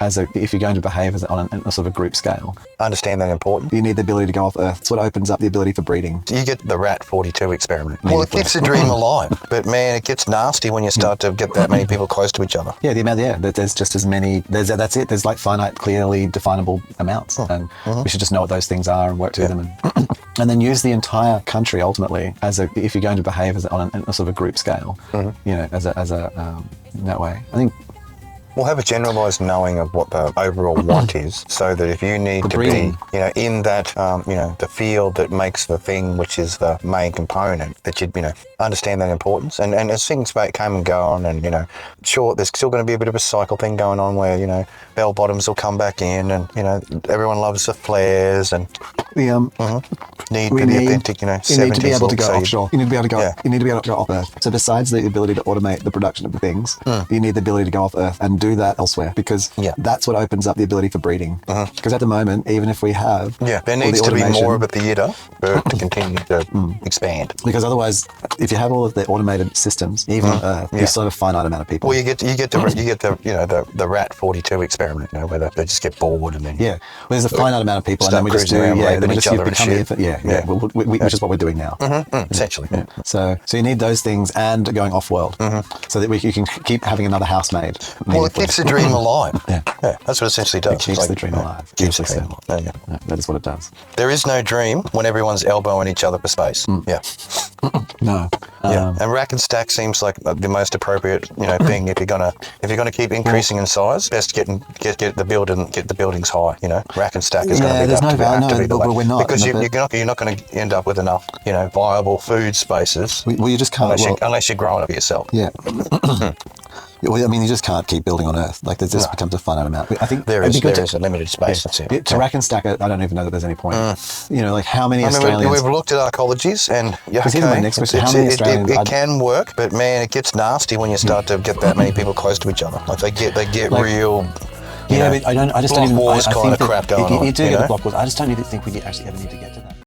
if you're going to behave on a sort of a group scale. Understand that important. You need the ability to go off Earth. It's what opens up the ability for breeding. You get the rat 42 experiment. Well, it keeps the dream alive, but man, it gets nasty when you start to get that many people close to each other. Yeah, there's just as many. That's it. There's like finite, clearly definable amounts, and we should just know what those things are and work to them, and then use the entire country ultimately if you're going to behave on a sort of a group scale. In that way, I think. We'll have a generalised knowing of what the overall want is, so that if you need to be, in that, the field that makes the thing, which is the main component, that you'd, understand that importance. And as things come and go on, and, sure, there's still going to be a bit of a cycle thing going on where, bell bottoms will come back in, and, everyone loves the flares, and need the authentic, 70s. You need to be able to go offshore. You need to be able to go. You need to be able to go off Earth. So besides the ability to automate the production of the things, you need the ability to go off Earth and do that elsewhere, because that's what opens up the ability for breeding. Because at the moment, even if we have there needs to be more of a theatre for it to continue to expand. Because otherwise, if you have all of the automated systems, even on Earth, you still have a finite amount of people. Well, you get the rat 42 experiment, where they just get bored and then well, there's a finite amount of people, and then we just do which is what we're doing now. Essentially. So you need those things and going off world, so that you can keep having another housemate. Well, it keeps the dream alive. That's what it essentially does. It keeps the dream alive. Keeps the dream alive. That is what it does. There is no dream when everyone's elbowing each other for space. No. And rack and stack seems like the most appropriate, thing if you're gonna keep increasing in size. Best get the buildings high. Rack and stack is going to be the way. We're not, because you're not going to end up with enough viable food spaces. Well, you just can't unless you're growing it yourself. Yeah. Well, I mean, you just can't keep building on Earth. Like, there just becomes a finite amount. I think there is a limited space. That's it. To rack and stack it, I don't even know that there's any point. Like how many Australians... We've looked at arcologies, and here's my next question. How many Australians... It can work, but man, it gets nasty when you start to get that many people close to each other. Like they get real... but I just don't even... Wars kind of crap going on. You do get the block wars. I just don't think we actually ever need to get to that.